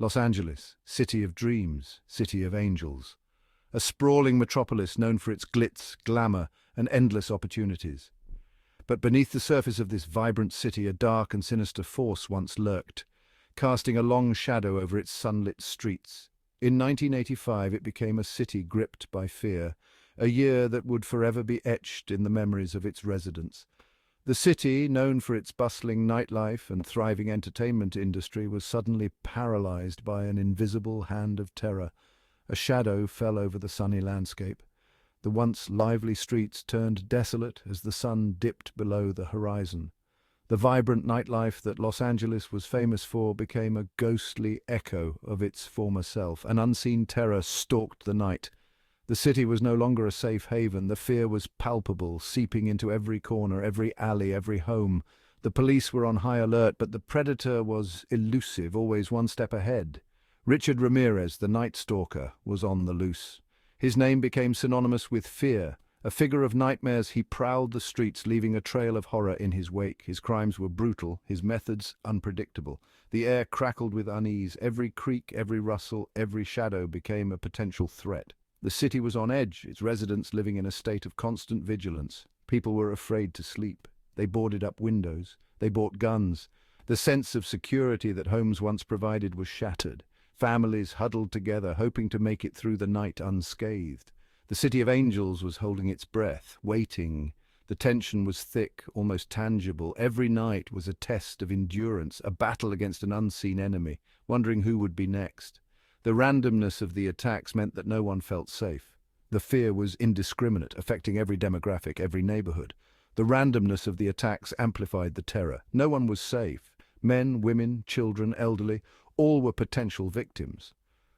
Los Angeles, city of dreams, city of angels. A sprawling metropolis known for its glitz, glamour, and endless opportunities. But beneath the surface of this vibrant city, a dark and sinister force once lurked, casting a long shadow over its sunlit streets. In 1985, it became a city gripped by fear, a year that would forever be etched in the memories of its residents. The city, known for its bustling nightlife and thriving entertainment industry, was suddenly paralyzed by an invisible hand of terror. A shadow fell over the sunny landscape. The once lively streets turned desolate as the sun dipped below the horizon. The vibrant nightlife that Los Angeles was famous for became a ghostly echo of its former self. An unseen terror stalked the night. The city was no longer a safe haven. The fear was palpable, seeping into every corner, every alley, every home. The police were on high alert, but the predator was elusive, always one step ahead. Richard Ramirez, the Night Stalker, was on the loose. His name became synonymous with fear. A figure of nightmares, he prowled the streets, leaving a trail of horror in his wake. His crimes were brutal, his methods unpredictable. The air crackled with unease. Every creak, every rustle, every shadow became a potential threat. The city was on edge, its residents living in a state of constant vigilance. People were afraid to sleep. They boarded up windows. They bought guns. The sense of security that homes once provided was shattered. Families huddled together, hoping to make it through the night unscathed. The city of angels was holding its breath, waiting. The tension was thick, almost tangible. Every night was a test of endurance, a battle against an unseen enemy, wondering who would be next. The randomness of the attacks meant that no one felt safe. The fear was indiscriminate, affecting every demographic, every neighborhood. The randomness of the attacks amplified the terror. No one was safe. Men, women, children, elderly, all were potential victims.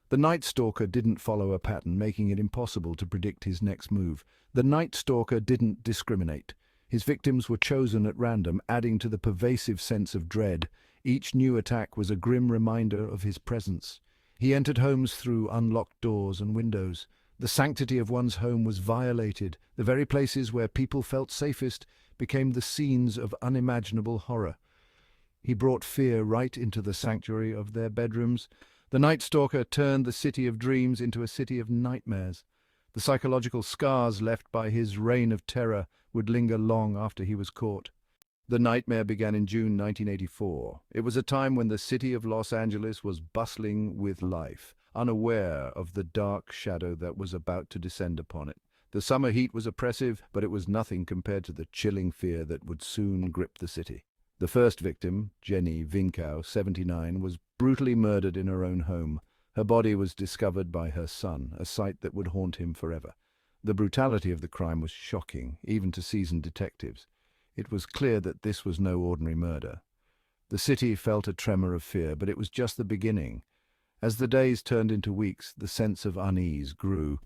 The Night Stalker didn't follow a pattern, making it impossible to predict his next move. The Night Stalker didn't discriminate. His victims were chosen at random, adding to the pervasive sense of dread. Each new attack was a grim reminder of his presence. He entered homes through unlocked doors and windows. The sanctity of one's home was violated. The very places where people felt safest became the scenes of unimaginable horror. He brought fear right into the sanctuary of their bedrooms. The Night Stalker turned the city of dreams into a city of nightmares. The psychological scars left by his reign of terror would linger long after he was caught. The nightmare began in June 1984. It was a time when the city of Los Angeles was bustling with life, unaware of the dark shadow that was about to descend upon it. The summer heat was oppressive, but it was nothing compared to the chilling fear that would soon grip the city. The first victim, Jenny Vinkow, 79, was brutally murdered in her own home. Her body was discovered by her son, a sight that would haunt him forever. The brutality of the crime was shocking, even to seasoned detectives. It was clear that this was no ordinary murder. The city felt a tremor of fear, but it was just the beginning. As the days turned into weeks, the sense of unease grew.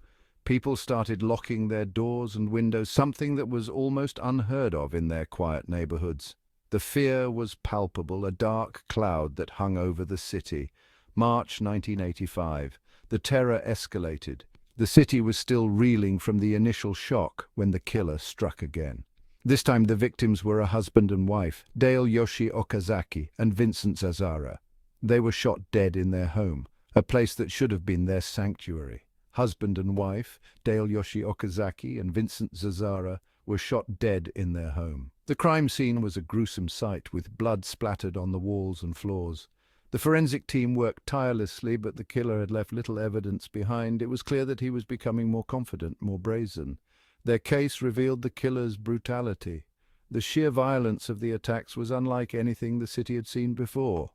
People started locking their doors and windows, something that was almost unheard of in their quiet neighborhoods. The fear was palpable, a dark cloud that hung over the city. March 1985. The terror escalated. The city was still reeling from the initial shock when the killer struck again. This time the victims were a husband and wife, Dale Yoshi Okazaki and Vincent Zazara. They were shot dead in their home, a place that should have been their sanctuary. Husband and wife, Dale Yoshi Okazaki and Vincent Zazara, were shot dead in their home. The crime scene was a gruesome sight, with blood splattered on the walls and floors. The forensic team worked tirelessly, but the killer had left little evidence behind. It was clear that he was becoming more confident, more brazen. Their case revealed the killer's brutality. The sheer violence of the attacks was unlike anything the city had seen before.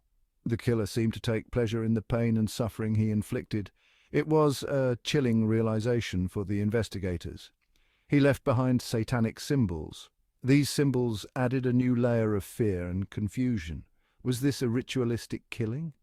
The killer seemed to take pleasure in the pain and suffering he inflicted. It was a chilling realization for the investigators. He left behind satanic symbols. These symbols added a new layer of fear and confusion. Was this a ritualistic killing?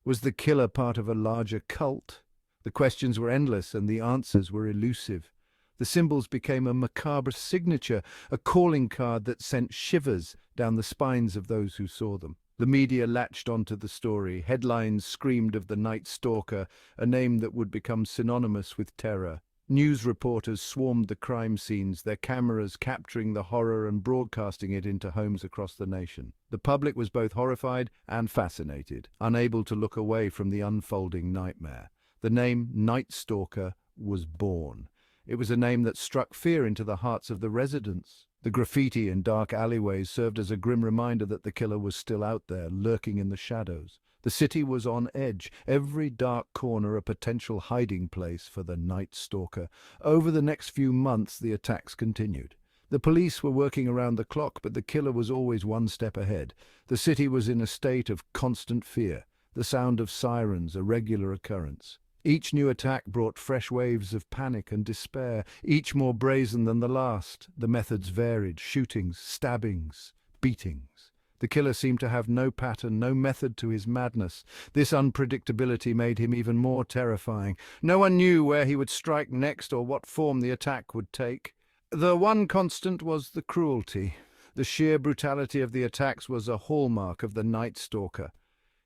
Was the killer part of a larger cult? The questions were endless and the answers were elusive. The symbols became a macabre signature, a calling card that sent shivers down the spines of those who saw them. The media latched onto the story. Headlines screamed of the Night Stalker, a name that would become synonymous with terror. News reporters swarmed the crime scenes, their cameras capturing the horror and broadcasting it into homes across the nation. The public was both horrified and fascinated, unable to look away from the unfolding nightmare. The name Night Stalker was born. It was a name that struck fear into the hearts of the residents. The graffiti in dark alleyways served as a grim reminder that the killer was still out there, lurking in the shadows. The city was on edge, every dark corner a potential hiding place for the Night Stalker. Over the next few months, the attacks continued. The police were working around the clock, but the killer was always one step ahead. The city was in a state of constant fear, the sound of sirens a regular occurrence. Each new attack brought fresh waves of panic and despair, each more brazen than the last. The methods varied: shootings, stabbings, beatings. The killer seemed to have no pattern, no method to his madness. This unpredictability made him even more terrifying. No one knew where he would strike next or what form the attack would take. The one constant was the cruelty. The sheer brutality of the attacks was a hallmark of the Night Stalker.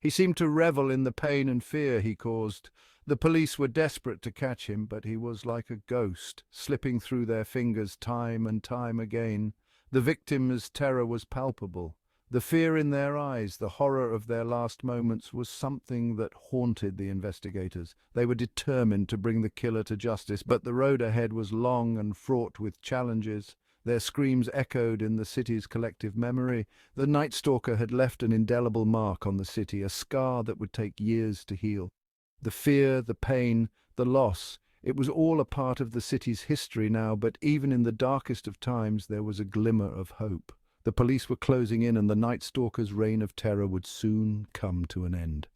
He seemed to revel in the pain and fear he caused. The police were desperate to catch him, but he was like a ghost, slipping through their fingers time and time again. The victims' terror was palpable. The fear in their eyes, the horror of their last moments, was something that haunted the investigators. They were determined to bring the killer to justice, but the road ahead was long and fraught with challenges. Their screams echoed in the city's collective memory. The Night Stalker had left an indelible mark on the city, a scar that would take years to heal. The fear, the pain, the loss, it was all a part of the city's history now, but even in the darkest of times there was a glimmer of hope. The police were closing in, and the Night Stalker's reign of terror would soon come to an end.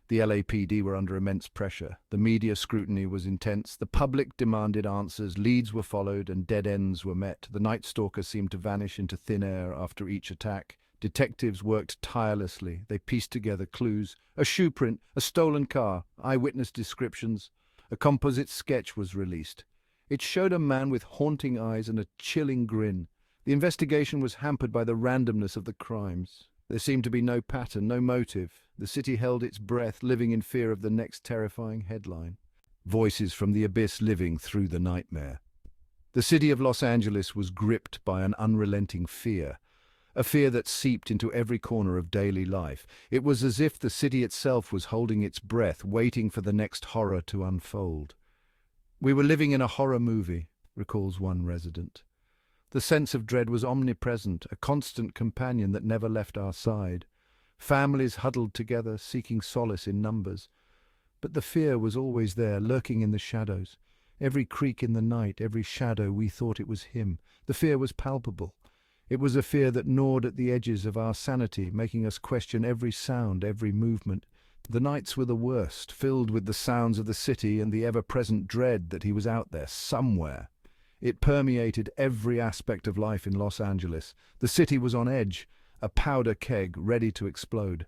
The LAPD were under immense pressure. The media scrutiny was intense. The public demanded answers. Leads were followed, and dead ends were met. The Night Stalker seemed to vanish into thin air after each attack. Detectives worked tirelessly. They pieced together clues: a shoe print, a stolen car, eyewitness descriptions. A composite sketch was released. It showed a man with haunting eyes and a chilling grin. The investigation was hampered by the randomness of the crimes. There seemed to be no pattern, no motive. The city held its breath, living in fear of the next terrifying headline. Voices from the abyss living through the nightmare. The city of Los Angeles was gripped by an unrelenting fear, a fear that seeped into every corner of daily life. It was as if the city itself was holding its breath, waiting for the next horror to unfold. "We were living in a horror movie," recalls one resident. The sense of dread was omnipresent, a constant companion that never left our side. Families huddled together, seeking solace in numbers. But the fear was always there, lurking in the shadows. Every creak in the night, every shadow, we thought it was him. The fear was palpable. It was a fear that gnawed at the edges of our sanity, making us question every sound, every movement. The nights were the worst, filled with the sounds of the city and the ever-present dread that he was out there, somewhere. It permeated every aspect of life in Los Angeles. The city was on edge, a powder keg ready to explode.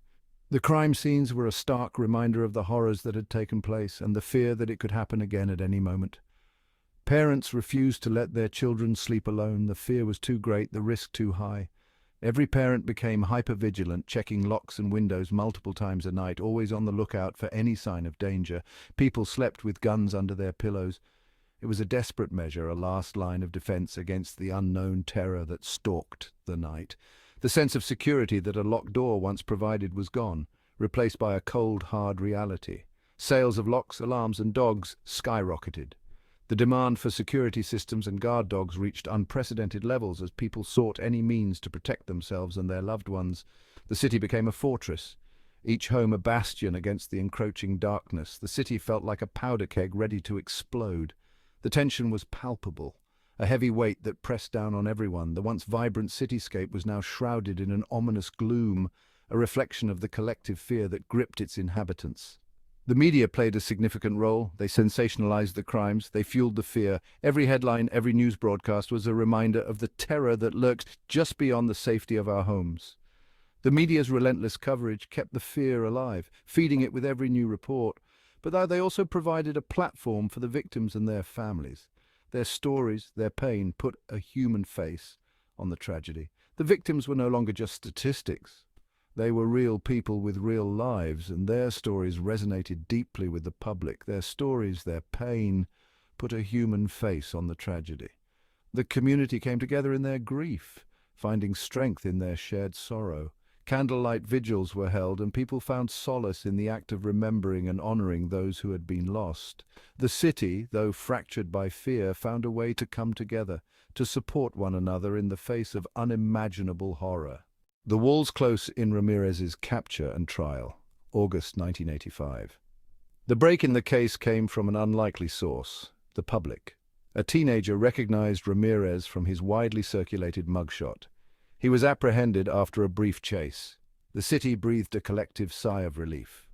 The crime scenes were a stark reminder of the horrors that had taken place and the fear that it could happen again at any moment. Parents refused to let their children sleep alone. The fear was too great, the risk too high. Every parent became hyper-vigilant, checking locks and windows multiple times a night, always on the lookout for any sign of danger. People slept with guns under their pillows. It was a desperate measure, a last line of defense against the unknown terror that stalked the night. The sense of security that a locked door once provided was gone, replaced by a cold, hard reality. Sales of locks, alarms, and dogs skyrocketed. The demand for security systems and guard dogs reached unprecedented levels as people sought any means to protect themselves and their loved ones. The city became a fortress, each home a bastion against the encroaching darkness. The city felt like a powder keg ready to explode. The tension was palpable, a heavy weight that pressed down on everyone. The once vibrant cityscape was now shrouded in an ominous gloom, a reflection of the collective fear that gripped its inhabitants. The media played a significant role. They sensationalized the crimes, they fueled the fear. Every headline, every news broadcast was a reminder of the terror that lurked just beyond the safety of our homes. The media's relentless coverage kept the fear alive, feeding it with every new report. But they also provided a platform for the victims and their families. Their stories, their pain, put a human face on the tragedy. The victims were no longer just statistics. They were real people with real lives, and their stories resonated deeply with the public. Their stories, their pain, put a human face on the tragedy. The community came together in their grief, finding strength in their shared sorrow. Candlelight vigils were held, and people found solace in the act of remembering and honoring those who had been lost. The city, though fractured by fear, found a way to come together, to support one another in the face of unimaginable horror. The Walls Close in Ramirez's capture and trial, August 1985. The break in the case came from an unlikely source, the public. A teenager recognized Ramirez from his widely circulated mugshot. He was apprehended after a brief chase. The city breathed a collective sigh of relief.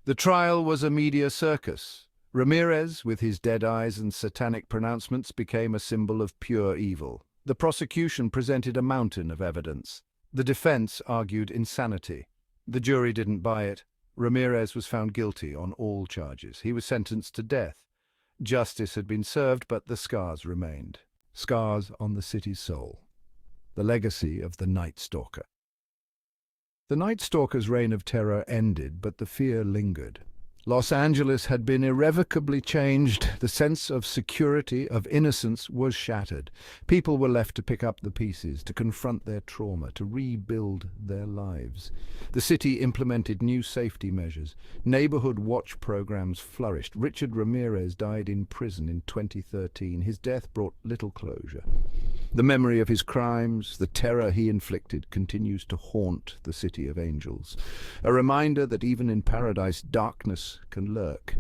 The trial was a media circus. Ramirez, with his dead eyes and satanic pronouncements, became a symbol of pure evil. The prosecution presented a mountain of evidence. The defense argued insanity. The jury didn't buy it. Ramirez was found guilty on all charges. He was sentenced to death. Justice had been served, but the scars remained. Scars on the city's soul. The legacy of the Night Stalker. The Night Stalker's reign of terror ended, but the fear lingered. Los Angeles had been irrevocably changed. The sense of security, of innocence, was shattered. People were left to pick up the pieces, to confront their trauma, to rebuild their lives. The city implemented new safety measures. Neighborhood watch programs flourished. Richard Ramirez died in prison in 2013. His death brought little closure. The memory of his crimes, the terror he inflicted, continues to haunt the City of Angels. A reminder that even in paradise, darkness can lurk.